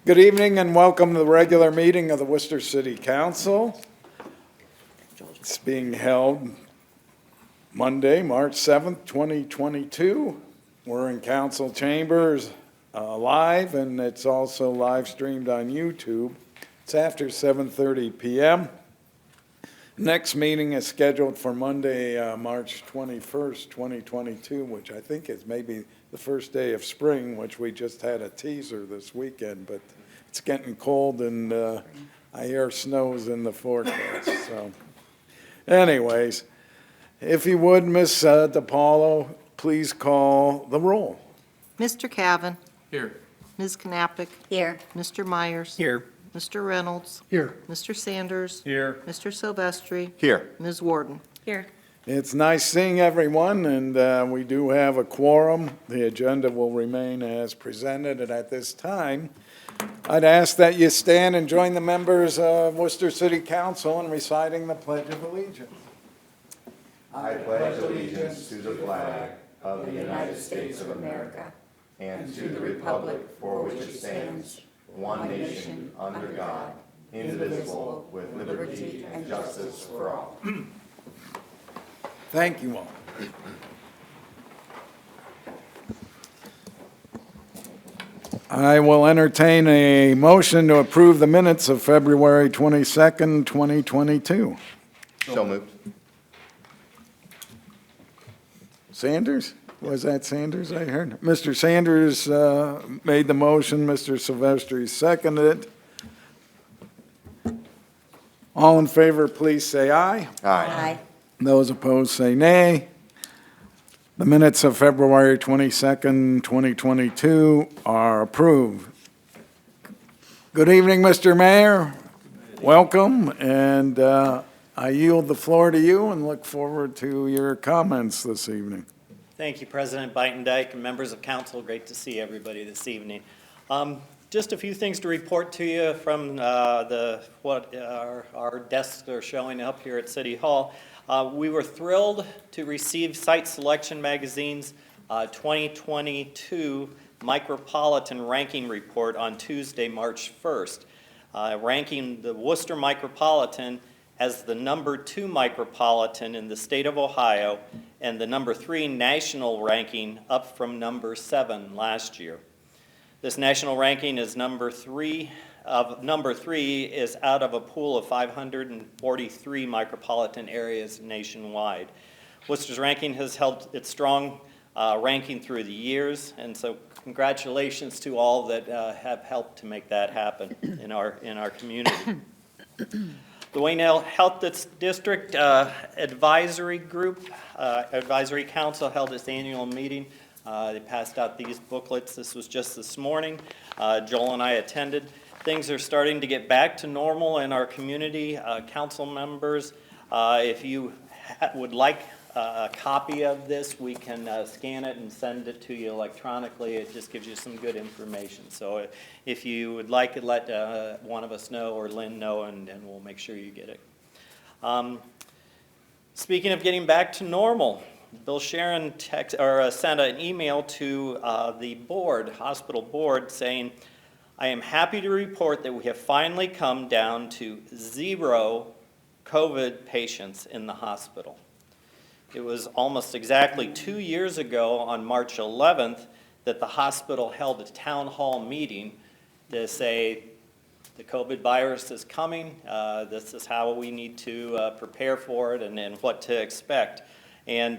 Good evening and welcome to the regular meeting of the Wooster City Council. It's being held Monday, March 7th, 2022. We're in council chambers live, and it's also live streamed on YouTube. It's after 7:30 p.m. Next meeting is scheduled for Monday, March 21st, 2022, which I think is maybe the first day of spring, which we just had a teaser this weekend, but it's getting cold and I hear snow's in the forecast. So anyways, if you would, Ms. DiPaolo, please call the roll. Mr. Cavan. Here. Ms. Knappich. Here. Mr. Myers. Here. Mr. Reynolds. Here. Mr. Sanders. Here. Mr. Silvestri. Here. Ms. Warden. Here. It's nice seeing everyone, and we do have a quorum. The agenda will remain as presented, and at this time, I'd ask that you stand and join the members of Worcester City Council in reciting the Pledge of Allegiance. I pledge allegiance to the flag of the United States of America and to the republic for which it stands, one nation, under God, indivisible, with liberty and justice for all. Thank you all. I will entertain a motion to approve the minutes of February 22nd, 2022. So moved. Sanders? Was that Sanders I heard? Mr. Sanders made the motion, Mr. Silvestri seconded it. All in favor, please say aye. Aye. Those opposed say nay. The minutes of February 22nd, 2022 are approved. Good evening, Mr. Mayor. Welcome, and I yield the floor to you and look forward to your comments this evening. Thank you, President Beitendijk and members of council. Great to see everybody this evening. Just a few things to report to you from what our desks are showing up here at City Hall. We were thrilled to receive Site Selection Magazine's 2022 Micropolitan Ranking Report on Tuesday, March 1st, ranking the Wooster Micropolitan as the number 2 micropolitan in the state of Ohio and the number 3 national ranking, up from number 7 last year. This national ranking is number 3 is out of a pool of 543 micropolitan areas nationwide. Worcester's ranking has held its strong ranking through the years, and so congratulations to all that have helped to make that happen in our community. The Wayne Health District Advisory Council held its annual meeting. They passed out these booklets. This was just this morning. Joel and I attended. Things are starting to get back to normal in our community. Council members, if you would like a copy of this, we can scan it and send it to you electronically. It just gives you some good information. So if you would like it, let one of us know or Lynn know, and we'll make sure you get it. Speaking of getting back to normal, Bill Sharon sent an email to the hospital board, saying, I am happy to report that we have finally come down to 0 COVID patients in the hospital. It was almost exactly 2 years ago on March 11th that the hospital held a town hall meeting to say the COVID virus is coming, this is how we need to prepare for it and what to expect. And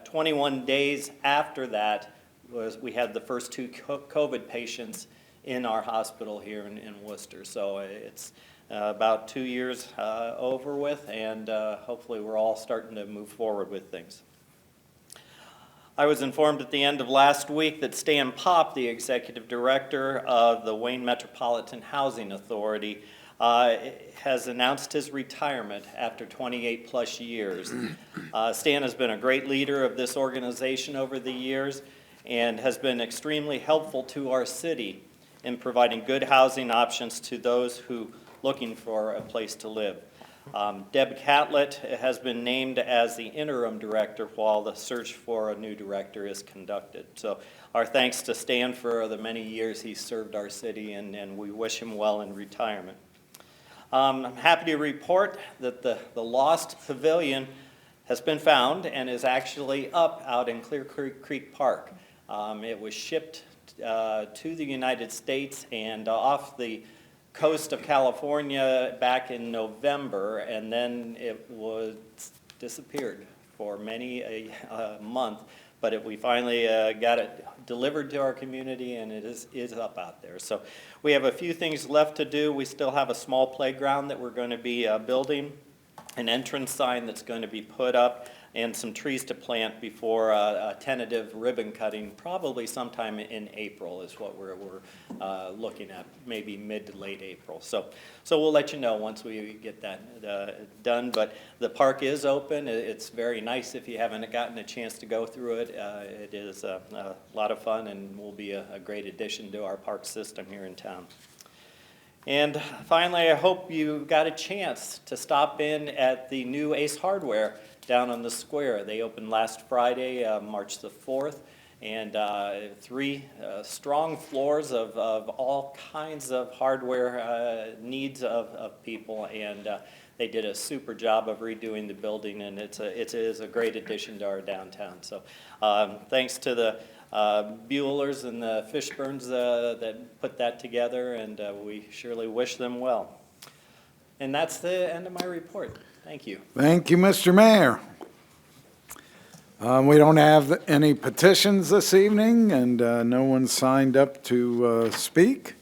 21 days after that we had the first 2 COVID patients in our hospital here in Worcester. So it's about 2 years over with, and hopefully we're all starting to move forward with things. I was informed at the end of last week that Stan Popp, the executive director of the Wayne Metropolitan Housing Authority, has announced his retirement after 28 plus years. Stan has been a great leader of this organization over the years and has been extremely helpful to our city in providing good housing options to those who looking for a place to live. Deb Catlett has been named as the interim director while the search for a new director is conducted. So our thanks to Stan for the many years he served our city, and we wish him well in retirement. I'm happy to report that the lost pavilion has been found and is actually up out in Clear Creek Park. It was shipped to the United States and off the coast of California back in November, and then it was disappeared for many a month. But we finally got it delivered to our community, and it is up out there. So we have a few things left to do. We still have a small playground that we're going to be building, an entrance sign that's going to be put up, and some trees to plant before a tentative ribbon cutting, probably sometime in April is what we're looking at, maybe mid to late April. So we'll let you know once we get that done. But the park is open. It's very nice if you haven't gotten a chance to go through it. It is a lot of fun and will be a great addition to our park system here in town. And finally, I hope you got a chance to stop in at the new Ace Hardware down on the square. They opened last Friday, March the 4th, and 3 strong floors of all kinds of hardware needs of people, and they did a super job of redoing the building, and it is a great addition to our downtown. So thanks to the Buellers and the Fishburns that put that together, and we surely wish them well. And that's the end of my report. Thank you. Thank you, Mr. Mayor. We don't have any petitions this evening, and no one signed up to speak.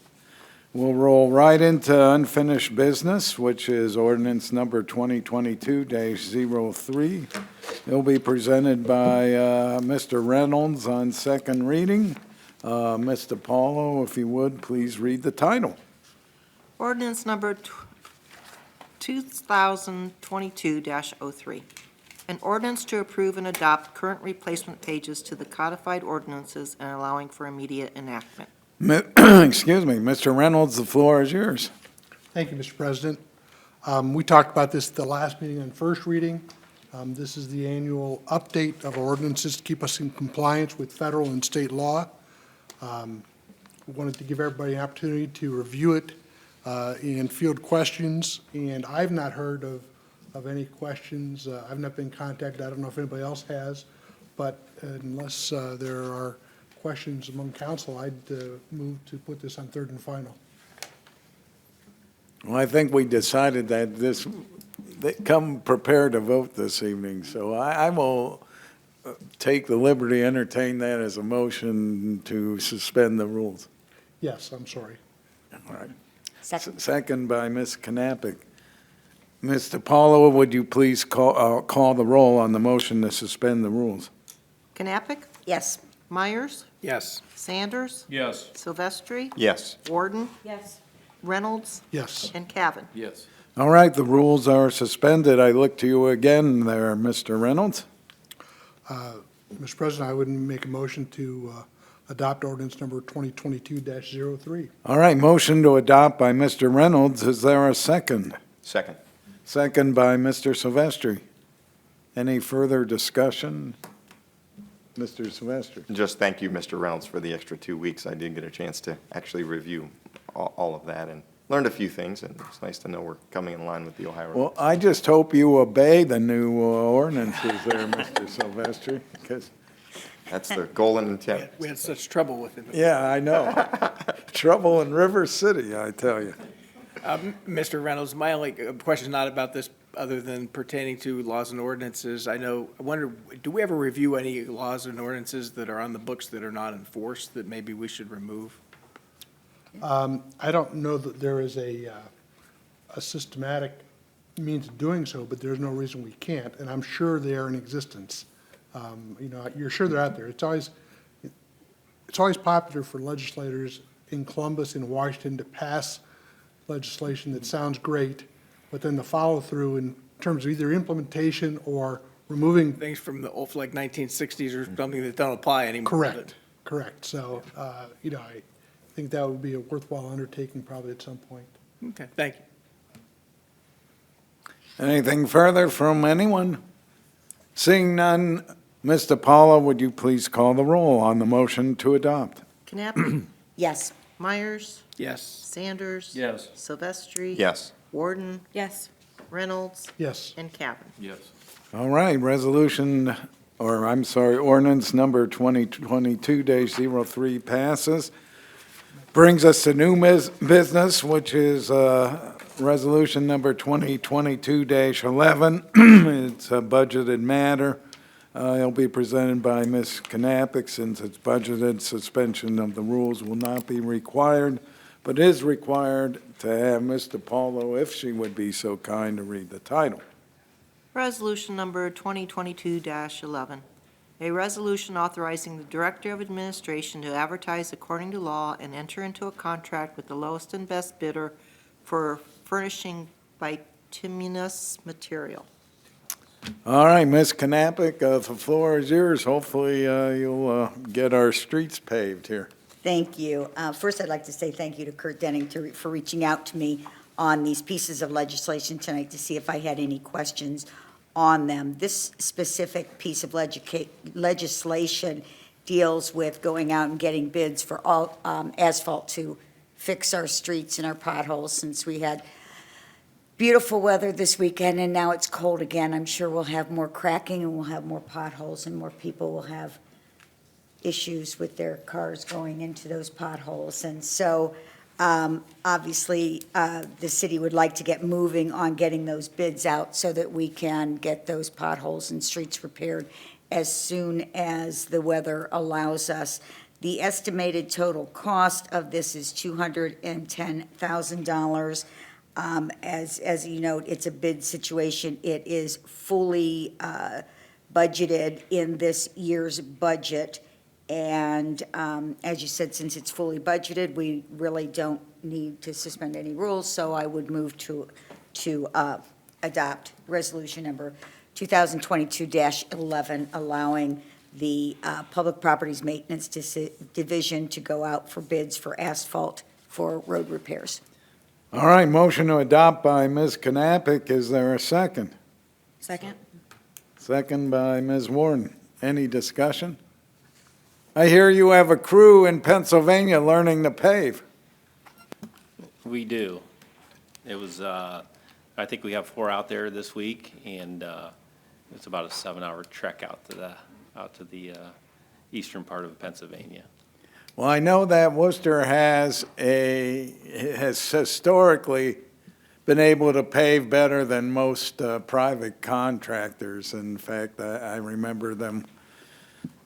We'll roll right into unfinished business, which is ordinance number 2022-03. It'll be presented by Mr. Reynolds on second reading. Mr. Paulo, if you would, please read the title. Ordinance number 2022-03. An ordinance to approve and adopt current replacement pages to the codified ordinances and allowing for immediate enactment. Excuse me, Mr. Reynolds, the floor is yours. Thank you, Mr. President. We talked about this at the last meeting on first reading. This is the annual update of ordinances to keep us in compliance with federal and state law. We wanted to give everybody an opportunity to review it and field questions, and I've not heard of any questions. I've not been contacted. I don't know if anybody else has, but unless there are questions among council, I'd move to put this on third and final. Well, I think we decided that they come prepared to vote this evening, so I will take the liberty, entertain that as a motion to suspend the rules. Yes, I'm sorry. All right. Second. By Ms. Knappich. Mr. Paulo, would you please call the roll on the motion to suspend the rules? Knappich, Yes. Myers, Yes. Sanders, Yes. Silvestri, Yes. Warden, Yes. Reynolds, Yes. and Cavan. Yes. All right, the rules are suspended. I look to you again there, Mr. Reynolds. Mr. President, I would make a motion to adopt ordinance number 2022-03. All right, motion to adopt by Mr. Reynolds. Is there a second? Second. Second by Mr. Silvestri. Any further discussion? Mr. Silvestri. Just thank you, Mr. Reynolds, for the extra 2 weeks. I did get a chance to actually review all of that and learned a few things, and it's nice to know we're coming in line with the Ohio. Well, I just hope you obey the new ordinances there, Mr. Silvestri, because, That's the goal and intent. We had such trouble with it. yeah, I know. Trouble in River City, I tell you. Mr. Reynolds, my only question is not about this other than pertaining to laws and ordinances. I wonder, do we ever review any laws and ordinances that are on the books that are not enforced that maybe we should remove? I don't know that there is a systematic means of doing so, but there's no reason we can't, and I'm sure they are in existence. You're sure they're out there. It's always popular for legislators in Columbus and Washington to pass legislation that sounds great, but then the follow-through in terms of either implementation or removing. Things from the old, like 1960s or something that don't apply anymore. Correct. So, I think that would be a worthwhile undertaking probably at some point. Okay, thank you. Anything further from anyone? Seeing none, Mr. Paula, would you please call the roll on the motion to adopt? Knappich, Yes. Myers, Yes. Sanders. Yes. Silvestri. Yes. Warden, Yes. Reynolds, Yes. and Cavan. Yes. All right, ordinance number 2022-03 passes. Brings us to new business, which is resolution number 2022-11. It's a budgeted matter. It'll be presented by Ms. Knappich. Since it's budgeted, suspension of the rules will not be required, but is required to have Mr. Paulo, if she would be so kind, to read the title. Resolution number 2022-11, a resolution authorizing the Director of Administration to advertise according to law and enter into a contract with the lowest and best bidder for furnishing bituminous material. All right, Ms. Knappich, the floor is yours. Hopefully, you'll get our streets paved here. Thank you. First, I'd like to say thank you to Kurt Denning for reaching out to me on these pieces of legislation tonight to see if I had any questions on them. This specific piece of legislation deals with going out and getting bids for all asphalt to fix our streets and our potholes, since we had beautiful weather this weekend and now it's cold again. I'm sure we'll have more cracking and we'll have more potholes and more people will have issues with their cars going into those potholes. And so, obviously, the city would like to get moving on getting those bids out so that we can get those potholes and streets repaired as soon as the weather allows us. The estimated total cost of this is $210,000. As you note, it's a bid situation. It is fully budgeted in this year's budget. And as you said, since it's fully budgeted, we really don't need to suspend any rules, so I would move to adopt resolution number 2022-11, allowing the Public Properties Maintenance Division to go out for bids for asphalt for road repairs. All right, motion to adopt by Ms. Knappich. Is there a second? Second? Second by Ms. Warden. Any discussion? I hear you have a crew in Pennsylvania learning to pave. We do. It was, I think we have 4 out there this week, and it's about a 7-hour trek out to the eastern part of Pennsylvania. Well, I know that Wooster has historically been able to pave better than most private contractors. In fact, I remember them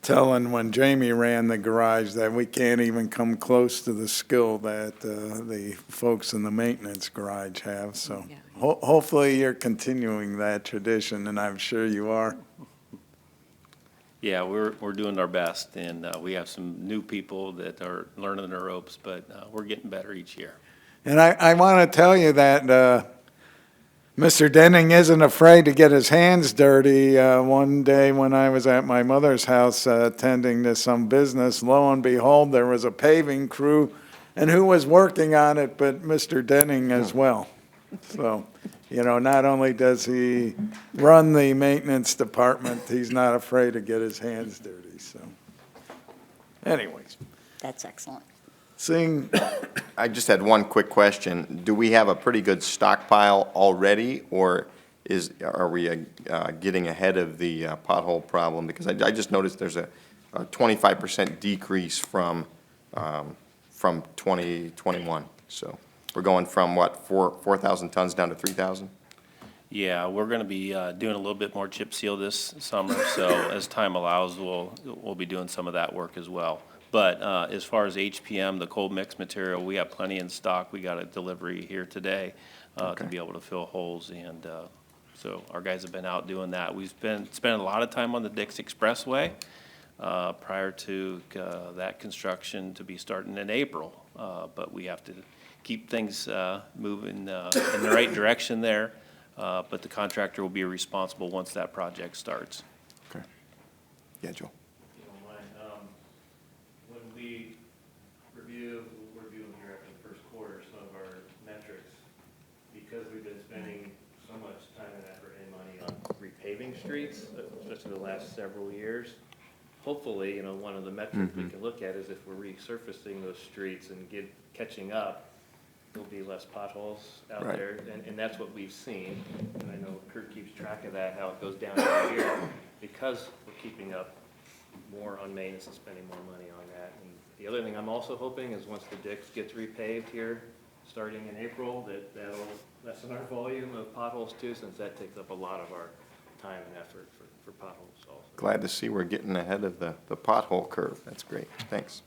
telling when Jamie ran the garage that we can't even come close to the skill that the folks in the maintenance garage have. So hopefully you're continuing that tradition, and I'm sure you are. Yeah, we're doing our best, and we have some new people that are learning the ropes, but we're getting better each year. And I want to tell you that Mr. Denning isn't afraid to get his hands dirty. One day when I was at my mother's house attending to some business, lo and behold, there was a paving crew, and who was working on it but Mr. Denning as well. So, you know, not only does he run the maintenance department, he's not afraid to get his hands dirty, so. Anyways, That's excellent. seeing, I just had one quick question. Do we have a pretty good stockpile already, or are we getting ahead of the pothole problem? Because I just noticed there's a 25% decrease from 2021. So we're going from, what, 4,000 tons down to 3,000? Yeah, we're going to be doing a little bit more chip seal this summer, so as time allows, we'll be doing some of that work as well. But as far as HPM, the cold mix material, we have plenty in stock. We got a delivery here today to be able to fill holes, and so our guys have been out doing that. We've been spending a lot of time on the Dix Expressway prior to that construction to be starting in April, but we have to keep things moving in the right direction there. But the contractor will be responsible once that project starts. Okay. Yeah, Joe. If you don't mind, when we review here after the first quarter some of our metrics, because we've been spending so much time and repaving streets, especially the last several years. Hopefully, one of the metrics we can look at is if we're resurfacing those streets and catching up, there'll be less potholes out Right. there, and that's what we've seen. And I know Kurt keeps track of that, how it goes down every year, because we're keeping up more on maintenance and spending more money on that. And the other thing I'm also hoping is once the Dix gets repaved here, starting in April, that'll lessen our volume of potholes too, since that takes up a lot of our time and effort for potholes also. Glad to see we're getting ahead of the pothole curve. That's great. Thanks.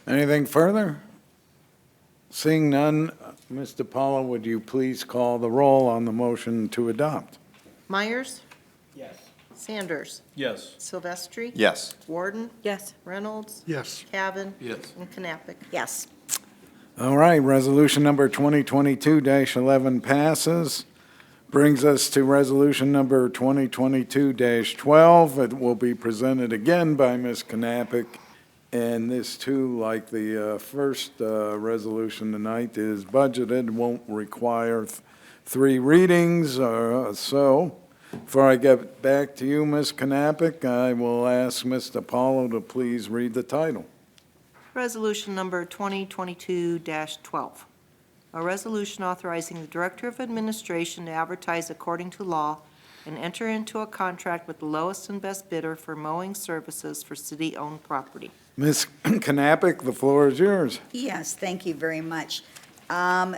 Anything further? Seeing none, Mr. Paulo, would you please call the roll on the motion to adopt? Myers? Yes. Sanders? Yes. Silvestri? Yes. Warden? Yes. Reynolds? Yes. Cavan? Yes. And Knappich. Yes. All right, resolution number 2022-11 passes. Brings us to resolution number 2022-12. It will be presented again by Ms. Knappich. And this too, like the first resolution tonight, is budgeted, won't require three readings or so. Before I get back to you, Ms. Knappich, I will ask Mr. Paulo to please read the title. Resolution number 2022-12. A resolution authorizing the Director of Administration to advertise according to law and enter into a contract with the lowest and best bidder for mowing services for city-owned property. Ms. Knappich, the floor is yours. Yes, thank you very much.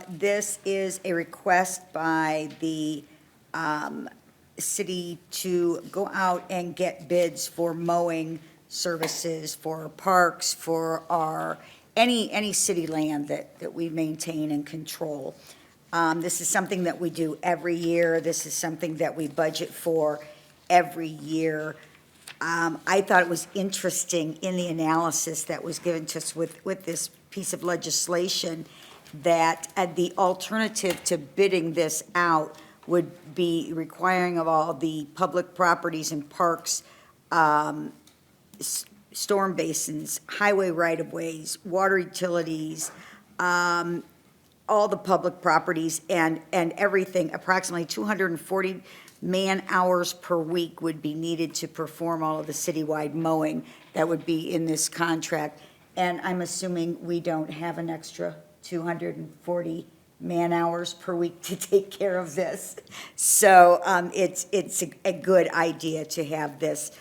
This is a request by the city to go out and get bids for mowing services for parks, for any city land that we maintain and control. This is something that we do every year. This is something that we budget for every year. I thought it was interesting in the analysis that was given to us with this piece of legislation that the alternative to bidding this out would be requiring of all the public properties and parks, storm basins, highway right-of-ways, water utilities, all the public properties and everything, approximately 240 man-hours per week would be needed to perform all of the citywide mowing that would be in this contract. And I'm assuming we don't have an extra 240 man-hours per week to take care of this. So it's a good idea to have this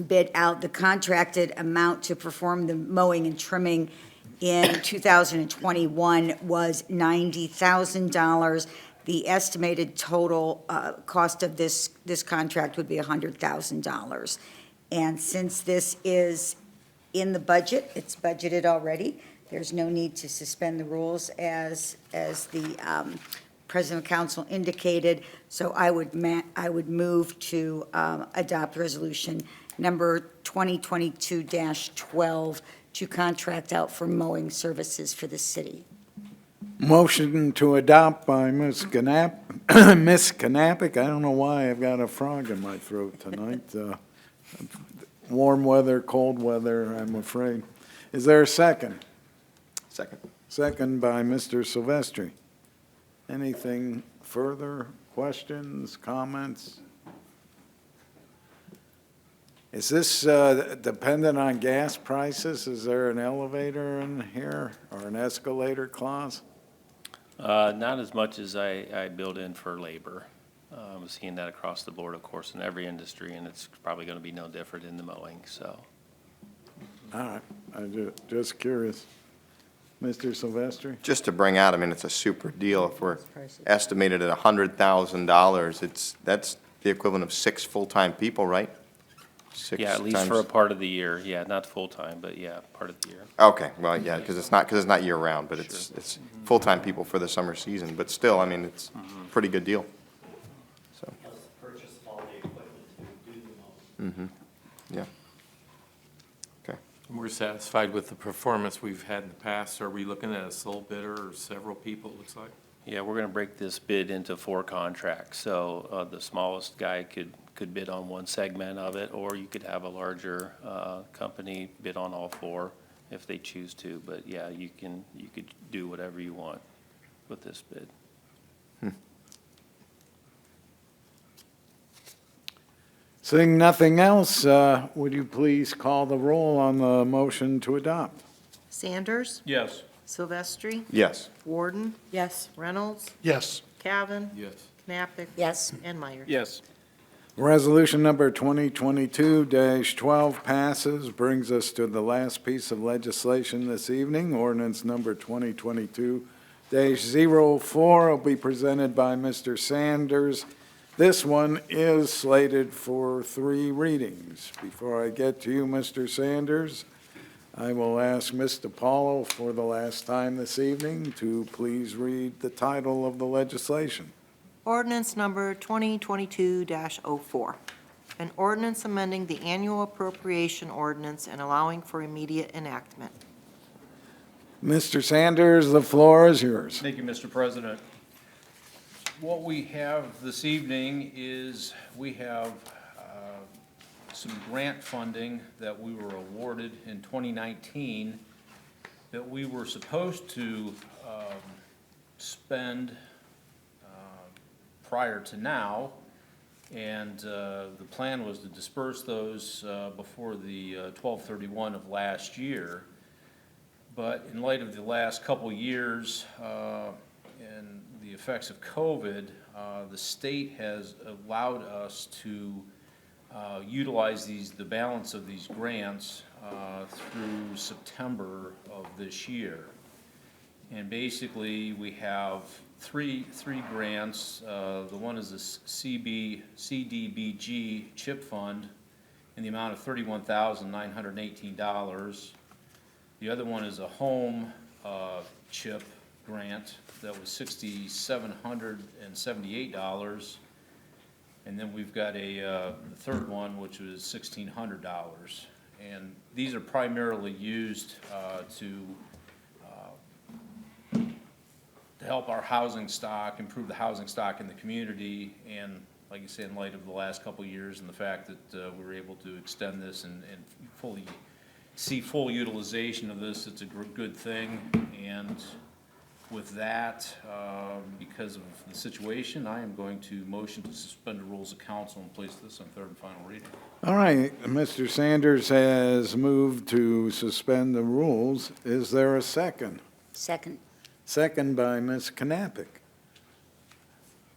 bid out. The contracted amount to perform the mowing and trimming in 2021 was $90,000. The estimated total cost of this contract would be $100,000. And since this is in the budget, it's budgeted already, there's no need to suspend the rules as the President of Council indicated. So I would move to adopt resolution number 2022-12 to contract out for mowing services for the city. Motion to adopt by Ms. Knappich. I don't know why I've got a frog in my throat tonight. Warm weather, cold weather, I'm afraid. Is there a second? Second. Second by Mr. Silvestri. Anything further? Questions, comments? Is this dependent on gas prices? Is there an elevator in here or an escalator clause? Not as much as I build in for labor. I'm seeing that across the board, of course, in every industry, and it's probably going to be no different in the mowing, so. All right, I'm just curious. Mr. Silvestri? Just to bring out, I mean, it's a super deal. If we're estimated at $100,000, that's the equivalent of 6 full-time people, right? Yeah, at least for a part of the year. Yeah, not full-time, but yeah, part of the year. Okay, well, yeah, because it's not year-round, but it's full-time people for the summer season. But still, I mean, it's a pretty good deal. So, Plus purchase all the equipment to do the mowing. yeah. Okay. We're satisfied with the performance we've had in the past. Are we looking at a sole bidder or several people, it looks like? Yeah, we're going to break this bid into 4 contracts. So the smallest guy could bid on one segment of it, or you could have a larger company bid on all 4 if they choose to. But yeah, you could do whatever you want with this bid. Seeing nothing else, would you please call the roll on the motion to adopt? Sanders. Yes. Silvestri. Yes. Warden. Yes. Reynolds. Yes. Cavan. Yes. Knappich. Yes. And Myers. Yes. Resolution number 2022-12 passes, brings us to the last piece of legislation this evening. Ordinance number 2022-04 will be presented by Mr. Sanders. This one is slated for 3 readings. Before I get to you, Mr. Sanders, I will ask Mr. Paulo for the last time this evening to please read the title of the legislation. Ordinance number 2022-04. An ordinance amending the annual appropriation ordinance and allowing for immediate enactment. Mr. Sanders, the floor is yours. Thank you, Mr. President. What we have this evening is we have some grant funding that we were awarded in 2019 that we were supposed to spend prior to now, and the plan was to disperse those before the 12/31 of last year. But in light of the last couple years and the effects of COVID, the state has allowed us to utilize the balance of these grants through September of this year. And basically, we have three grants. The one is the CDBG CHIP Fund in the amount of $31,918. The other one is a home CHIP grant that was $6,778. And then we've got a third one, which was $1,600. And these are primarily used to help our housing stock, improve the housing stock in the community, and like you say, in light of the last couple of years and the fact that we were able to extend this and fully see full utilization of this, it's a good thing. And with that, because of the situation, I am going to motion to suspend the rules of council and place this on third and final reading. All right, Mr. Sanders has moved to suspend the rules. Is there a second? Second. Second by Ms. Knappich.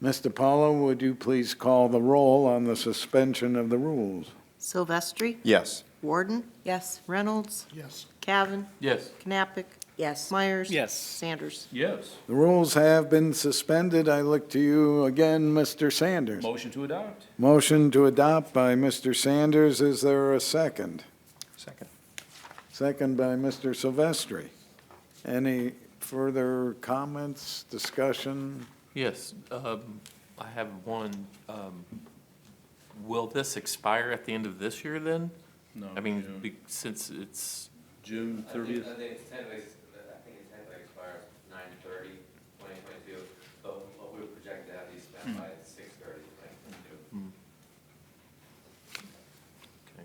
Mr. Paulo, would you please call the roll on the suspension of the rules? Silvestri. Yes. Warden. Yes. Reynolds. Yes. Cavan. Yes. Knappich. Yes. Myers. Yes. Sanders. Yes. The rules have been suspended. I look to you again, Mr. Sanders. Motion to adopt. Motion to adopt by Mr. Sanders. Is there a second? Second. Second by Mr. Silvestri. Any further comments, discussion? Yes, I have one. Will this expire at the end of this year then? No. I mean, June. since it's, June 30th. I think it technically expires 9/30/2022, but what we project to have these spent by 6/30/2022.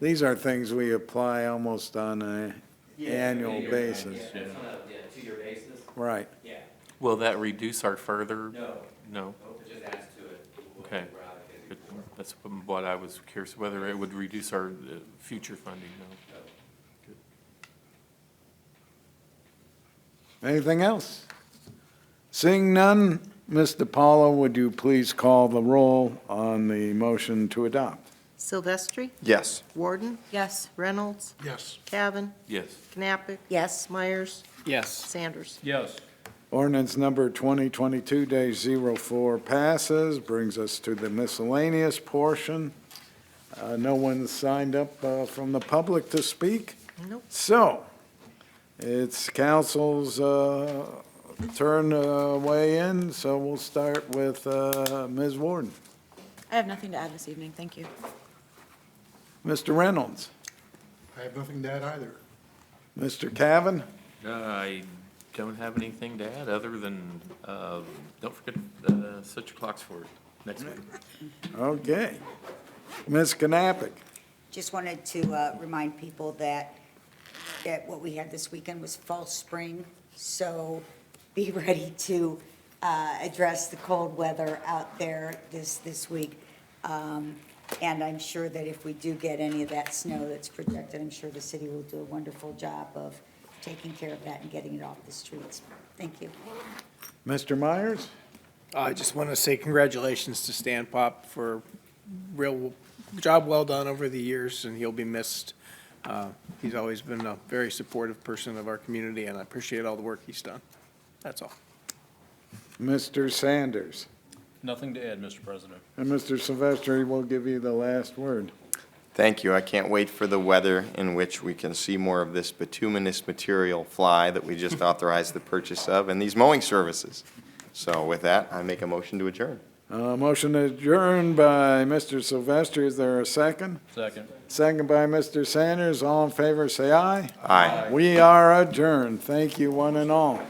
These are things we apply almost on an annual basis. Yeah, it's on a 2-year basis. Right. Yeah, will that reduce our further? no, No? it just adds to it. what Okay. we're allocated Good. for. That's what I was curious, whether it would reduce our future funding, no. Anything else? Seeing none, Mr. Paulo, would you please call the roll on the motion to adopt? Silvestri. Yes. Warden. Yes. Reynolds. Yes. Cavan. Yes. Knappich. Yes. Myers. Yes. Sanders. Yes. Ordinance number 2022-04 passes, brings us to the miscellaneous portion. No one signed up from the public to speak? Nope. So, it's council's turn to weigh in, so we'll start with Ms. Warden. I have nothing to add this evening, thank you. Mr. Reynolds, I have nothing to add either. Mr. Cavan, I don't have anything to add, other than, don't forget, set your clocks for it next week. okay. Ms. Knappich, Just wanted to remind people that what we had this weekend was false spring, so be ready to address the cold weather out there this week. And I'm sure that if we do get any of that snow that's projected, I'm sure the city will do a wonderful job of taking care of that and getting it off the streets. Thank you. Mr. Myers? I just want to say congratulations to Stan Pop for real job well done over the years, and he'll be missed. He's always been a very supportive person of our community, and I appreciate all the work he's done. That's all. Mr. Sanders? Nothing to add, Mr. President. And Mr. Silvestri will give you the last word. Thank you. I can't wait for the weather in which we can see more of this bituminous material fly that we just authorized the purchase of and these mowing services. So with that, I make a motion to adjourn. Motion adjourned by Mr. Silvestri. Is there a second? Second. Second by Mr. Sanders. All in favor, say aye. Aye. We are adjourned. Thank you, one and all.